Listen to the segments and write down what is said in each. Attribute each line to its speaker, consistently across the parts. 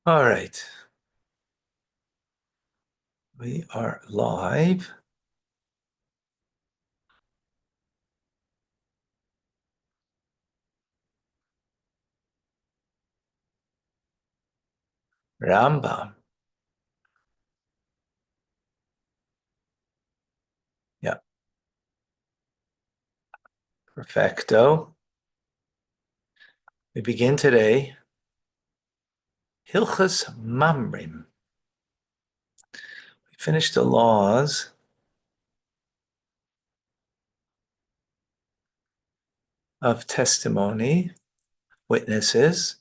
Speaker 1: All right, we are live. Rambam. Yeah, perfecto. We begin today. Hilchas Mamrim. We finished the laws of testimony, witnesses,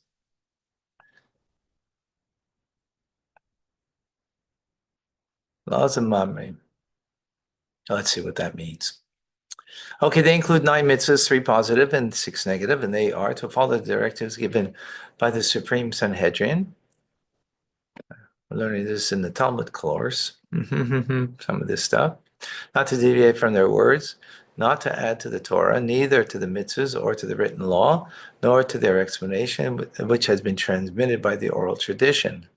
Speaker 1: laws of Mamrim. Let's see what that means. Okay, they include 9 mitzvahs, 3 positive and 6 negative, and they are to follow the directives given by the Supreme Sanhedrin. We're learning this in the Talmud course. Some of this stuff. Not to deviate from their words, not to add to the Torah, neither to the mitzvahs or to the written law, nor to their explanation, which has been transmitted by the oral tradition.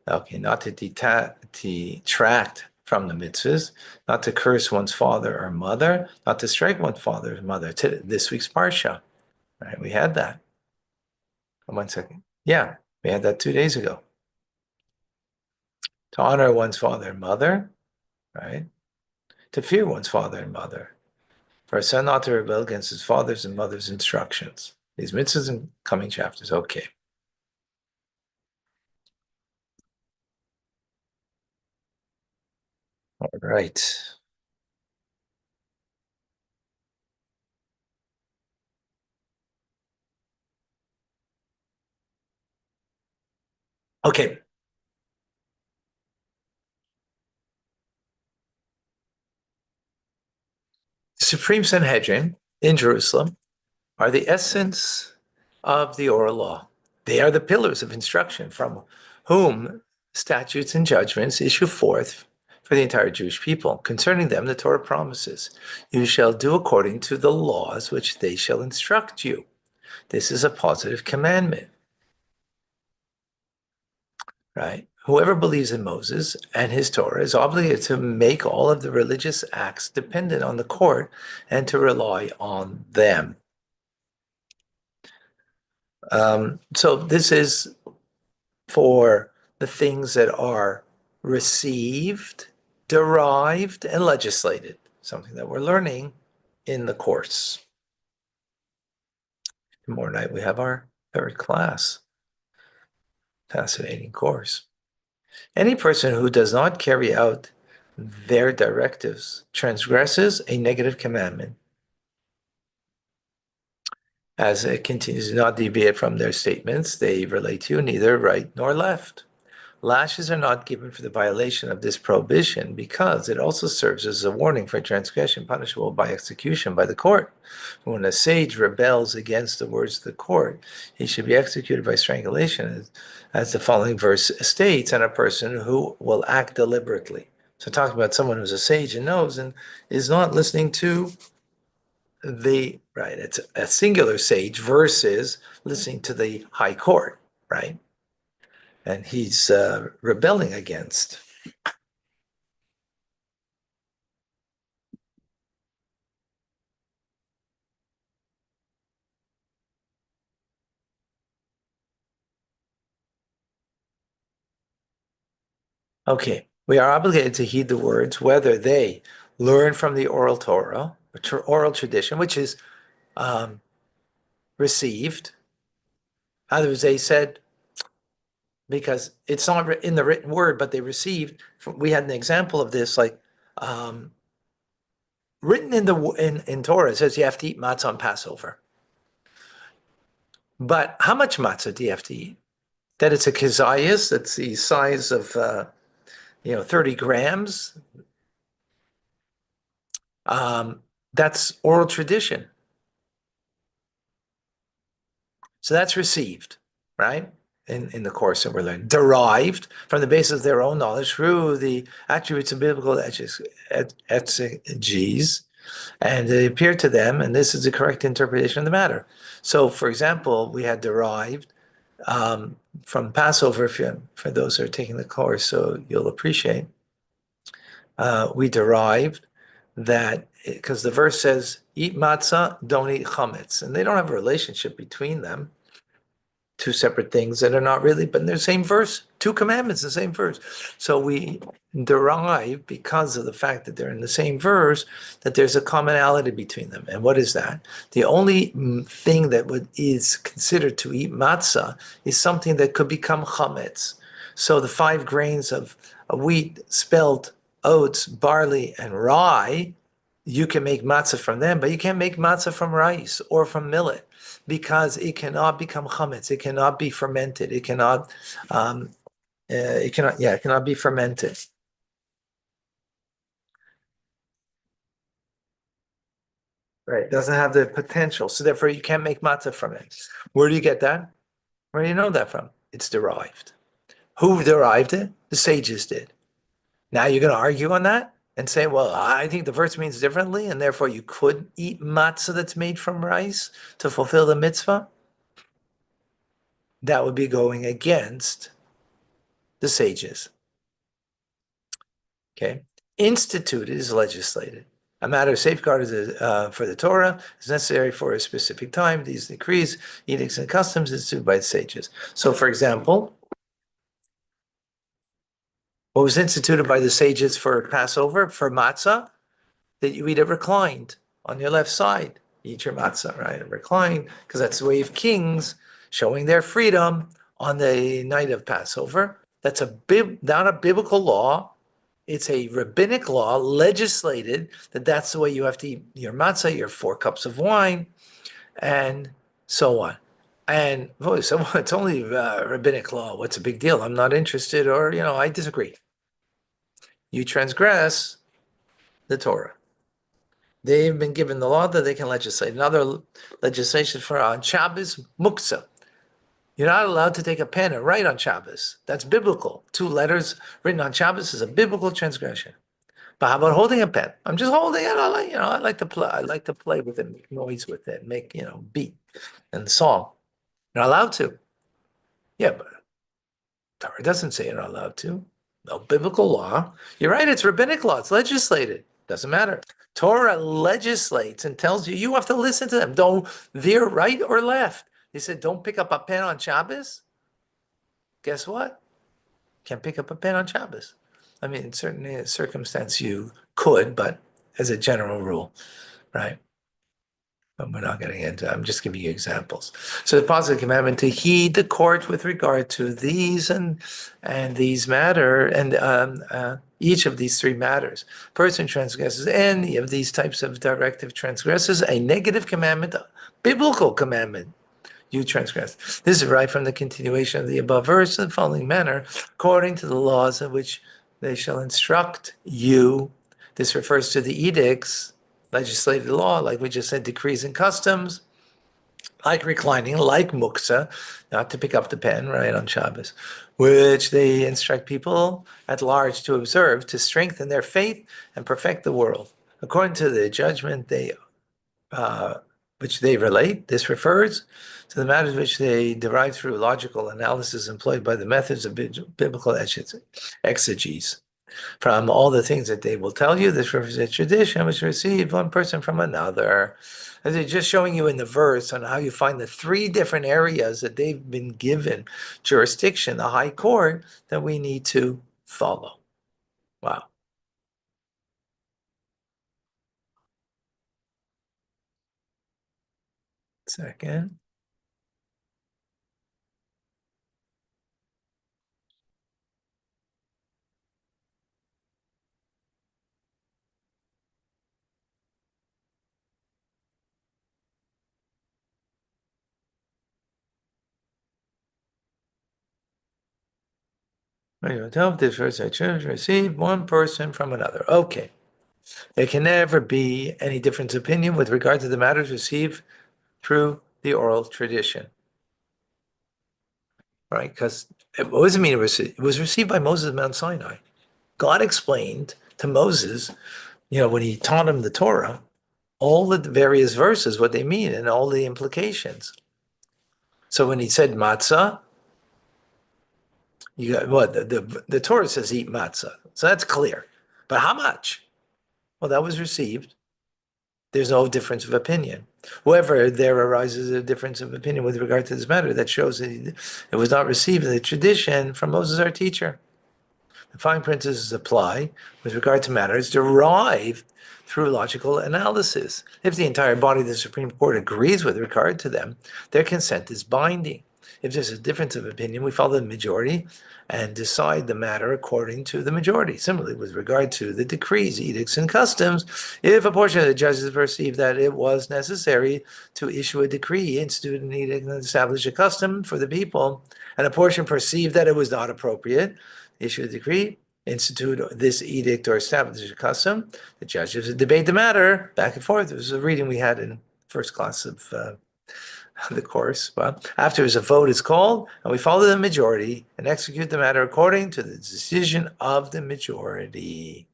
Speaker 1: Okay, not to detract from the mitzvahs, not to curse one's father or mother, not to strike one's father or mother. This week's parsha, right? We had that. 1 second. Yeah, we had that 2 days ago. To honor one's father and mother, right? To fear one's father and mother. For a son not to rebel against his father's and mother's instructions. These mitzvahs in coming chapters. Okay. All right. Okay. The Supreme Sanhedrin in Jerusalem are the essence of the oral law. They are the pillars of instruction from whom statutes and judgments issue forth for the entire Jewish people. Concerning them, the Torah promises, you shall do according to the laws which they shall instruct you. This is a positive commandment, right? Whoever believes in Moses and his Torah is obligated to make all of the religious acts dependent on the court and to rely on them. So this is for the things that are received, derived, and legislated, something that we're learning in the course. Tomorrow night we have our third class. Fascinating course. Any person who does not carry out their directives transgresses a negative commandment. As it continues to not deviate from their statements, they relate to you neither right nor left. Lashes are not given for the violation of this prohibition because it also serves as a warning for transgression punishable by execution by the court. When a sage rebels against the words of the court, he should be executed by strangulation, as the following verse states, and a person who will act deliberately. So talking about someone who's a sage and knows and is not listening to it's a singular sage versus listening to the high court, right? And he's rebelling against. Okay, we are obligated to heed the words, whether they learn from the oral Torah, oral tradition, which is received. In other words, they said, because it's not in the written word, but they received. We had an example of this, like written in Torah, it says you have to eat matzah on Passover. But how much matzah do you have to eat? That it's a kezias, that's the size of 30 grams. That's oral tradition. So that's received, right? In the course that we're learning, derived from the basis of their own knowledge through the attributes of biblical exegesis, and they appear to them, and this is the correct interpretation of the matter. So, for example, we had derived from Passover, for those who are taking the course, so you'll appreciate, we derived that because the verse says, eat matzah, don't eat chametz. And they don't have a relationship between them, two separate things that are not really, but in the same verse, two commandments, the same verse. So we derive, because of the fact that they're in the same verse, that there's a commonality between them. And what is that? The only thing that is considered to eat matzah is something that could become chametz. So the 5 grains of wheat, spelt, oats, barley, and rye, you can make matzah from them, but you can't make matzah from rice or from millet, because it cannot become chametz. It cannot be fermented. It cannot, it cannot be fermented. Right. It doesn't have the potential. So therefore you can't make matzah from it. Where do you get that? Where do you know that from? It's derived. Who derived it? The sages did. Now you're going to argue on that and say, well, I think the verse means differently, and therefore you could eat matzah that's made from rice to fulfill the mitzvah. That would be going against the sages. Okay. Instituted is legislated. A matter of safeguard for the Torah is necessary for a specific time. These decrees, edicts, and customs instituted by the sages. So, for example, what was instituted by the sages for Passover, for matzah, that you eat it reclined on your left side. You eat your matzah, right? Reclined, because that's the way of kings showing their freedom on the night of Passover. That's not a biblical law. It's a rabbinic law, legislated, that that's the way you have to eat your matzah, your 4 cups of wine, and so on. And boy, so it's only rabbinic law. What's a big deal? I'm not interested, or, I disagree. You transgress the Torah. They've been given the law that they can legislate. Another legislation for on Shabbos, muktzah. You're not allowed to take a pen and write on Shabbos. That's biblical. 2 letters written on Shabbos is a biblical transgression. But how about holding a pen? I'm just holding it. I like to play. I like to play with it, make noise with it, make beat and song. You're not allowed to. Yeah, but Torah doesn't say you're not allowed to. No biblical law. You're right. It's rabbinic law. It's legislated. Doesn't matter. Torah legislates and tells you you have to listen to them. Don't veer right or left. They said don't pick up a pen on Shabbos. Guess what? Can't pick up a pen on Shabbos. I mean, in certain circumstance you could, but as a general rule, right? But we're not getting into it. I'm just giving you examples. So the positive commandment to heed the court with regard to these and these matter, and each of these 3 matters. Person transgresses any of these types of directive transgresses a negative commandment, a biblical commandment. You transgress. This is right from the continuation of the above verse in the following manner, according to the laws of which they shall instruct you. This refers to the edicts, legislated law, like we just said, decrees and customs, like reclining, like muktzah, not to pick up the pen, right, on Shabbos, which they instruct people at large to observe, to strengthen their faith and perfect the world. According to the judgment which they relate, this refers to the matters which they derive through logical analysis employed by the methods of biblical exegesis. From all the things that they will tell you, this refers to tradition which received one person from another. And they're just showing you in the verse on how you find the 3 different areas that they've been given jurisdiction, the high court, that we need to follow. Wow. Second. This verse I choose received one person from another. Okay. There can never be any difference of opinion with regard to the matters received through the oral tradition. Right? Because what does it mean it was received by Moses at Mount Sinai? God explained to Moses, when he taught him the Torah, all the various verses, what they mean, and all the implications. So when he said matzah, You got what the Torah says eat matzah, so that's clear. But how much? Well, that was received. There's no difference of opinion. However, there arises a difference of opinion with regard to this matter that shows that it was not received in the tradition from Moses, our teacher. The following principles apply with regard to matters derived through logical analysis. If the entire body of the Supreme Court agrees with regard to them, their consent is binding. If there's a difference of opinion, we follow the majority and decide the matter according to the majority. Similarly, with regard to the decrees, edicts, and customs, if a portion of the judges perceive that it was necessary to issue a decree, institute an edict, and establish a custom for the people, and a portion perceived that it was not appropriate, issue a decree, institute this edict, or establish a custom, the judges debate the matter back and forth. It was a reading we had in first class of the course. But afterwards, a vote is called, and we follow the majority and execute the matter according to the decision of the majority.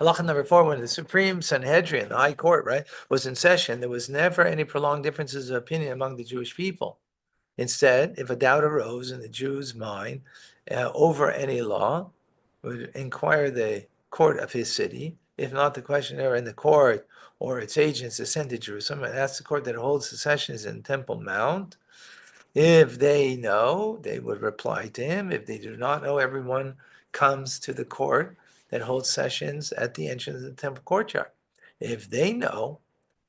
Speaker 1: Halacha number 4, when the Supreme Sanhedrin, the High Court, right, was in session, there was never any prolonged differences of opinion among the Jewish people. Instead, if a doubt arose in the Jew's mind over any law, would inquire the court of his city. If not, the questioner in the court or its agents ascend to Jerusalem and ask the court that holds the sessions in Temple Mount. If they know, they would reply to him. If they do not know, everyone comes to the court that holds sessions at the entrance of the temple courtyard. If they know,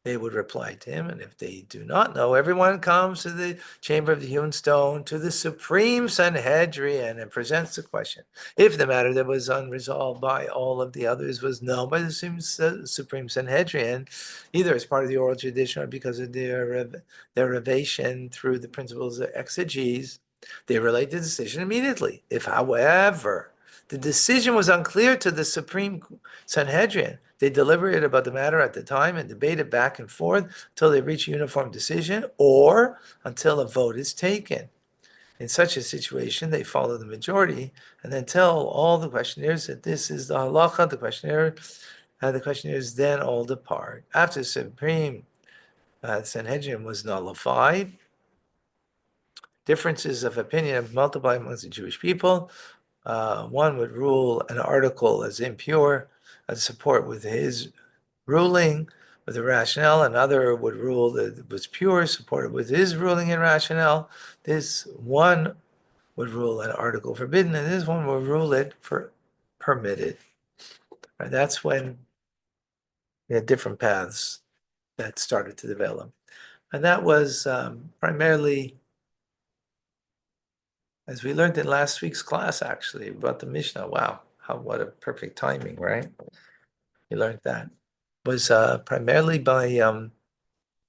Speaker 1: they would reply to him. And if they do not know, everyone comes to the chamber of the hewn stone, to the Supreme Sanhedrin, and presents the question. If the matter that was unresolved by all of the others was known by the Supreme Sanhedrin, either as part of the oral tradition or because of their derivation through the principles of exegesis, they relate the decision immediately. If, however, the decision was unclear to the Supreme Sanhedrin, they deliberate about the matter at the time and debate it back and forth until they reach a uniform decision or until a vote is taken. In such a situation, they follow the majority and then tell all the questionnaires that this is the halacha. The questionnaires then all depart. After the Supreme Sanhedrin was nullified, differences of opinion have multiplied amongst the Jewish people. One would rule an article as impure, as support with his ruling, with a rationale. Another would rule that it was pure, supported with his ruling and rationale. This one would rule an article forbidden, and this one would rule it for permitted. And that's when we had different paths that started to develop. And that was primarily, as we learned in last week's class, actually, about the Mishnah. Wow, what a perfect timing, right? We learned that. Was primarily by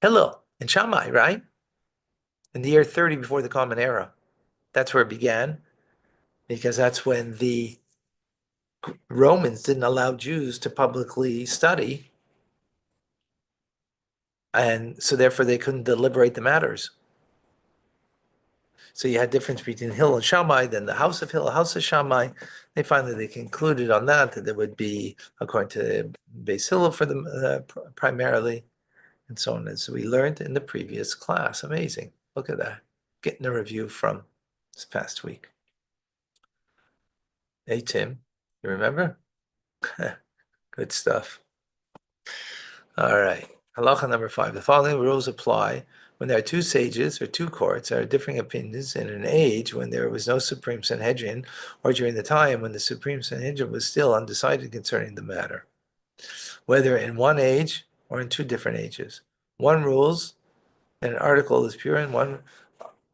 Speaker 1: Hillel and Shammai, right? In the year 30 before the Common Era. That's where it began, because that's when the Romans didn't allow Jews to publicly study, and so therefore they couldn't deliberate the matters. So you had difference between Hillel and Shammai, then the house of Hillel, house of Shammai. They concluded on that there would be, according to Beis Hillel for them primarily, and so on. And so we learned in the previous class. Amazing. Look at that. Getting a review from this past week. Hey, Tim, you remember? Good stuff. All right. Halacha number 5. The following rules apply when there are two sages or two courts that are differing opinions in an age when there was no Supreme Sanhedrin, or during the time when the Supreme Sanhedrin was still undecided concerning the matter, whether in one age or in two different ages. One rules that an article is pure, and one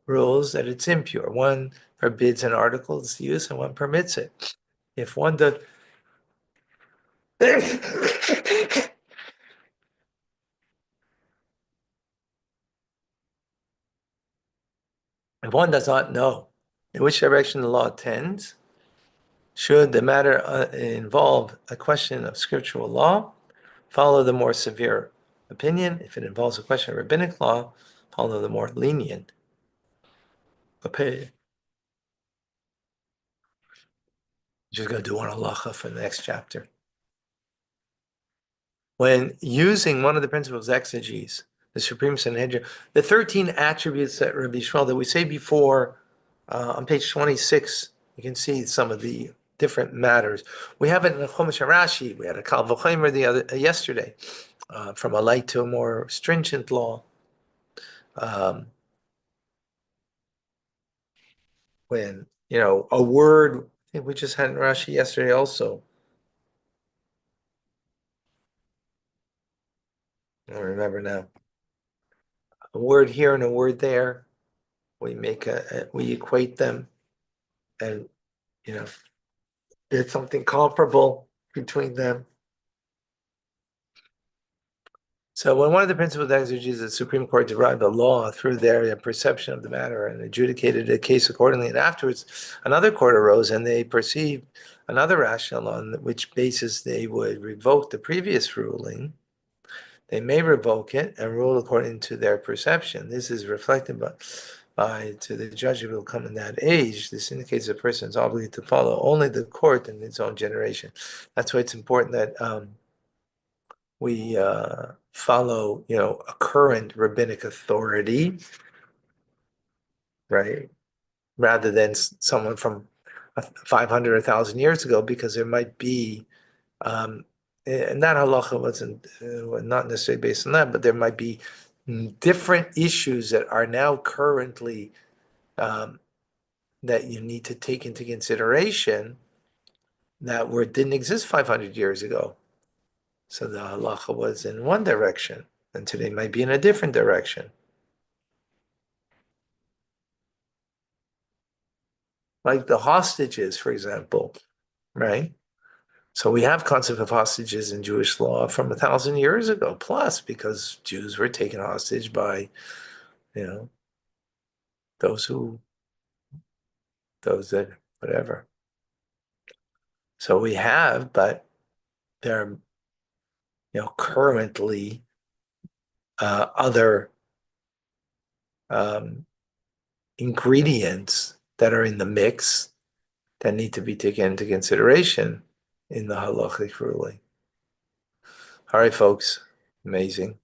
Speaker 1: rules that it's impure. One forbids an article's use, and one permits it. If one does if one does not know in which direction the law tends, should the matter involve a question of scriptural law, follow the more severe opinion. If it involves a question of rabbinic law, follow the more lenient opinion. Just going to do one halacha for the next chapter. When using one of the principles of exegesis, the Supreme Sanhedrin, the 13 attributes that Rabbi Shmuel that we say before On page 26, you can see some of the different matters. We have it in the Chumash Rashi. We had a Kal V'chomer yesterday, from a light to a more stringent law. Um, when a word, I think we just had in Rashi yesterday also. I don't remember now. A word here and a word there. We equate them, and you know there's something comparable between them. So when one of the principal exegetes of the Supreme Court derived a law through their perception of the matter and adjudicated a case accordingly, and afterwards another court arose and they perceived another rationale on which basis they would revoke the previous ruling, they may revoke it and rule according to their perception. This is reflected by to the judge who will come in that age. This indicates a person is obligated to follow only the court in its own generation. That's why it's important that we follow, a current rabbinic authority, right? Rather than someone from 500 or 1,000 years ago, because there might be, and that halacha wasn't not necessarily based on that, but there might be different issues that are now currently that you need to take into consideration that didn't exist 500 years ago. So the halacha was in one direction, and today might be in a different direction. Like the hostages, for example, right? So we have concept of hostages in Jewish law from 1,000 years ago plus, because Jews were taken hostage by, you know, those who, those that, whatever. So we have, but there are, currently other um, ingredients that are in the mix that need to be taken into consideration in the halachic ruling. All right, folks, amazing.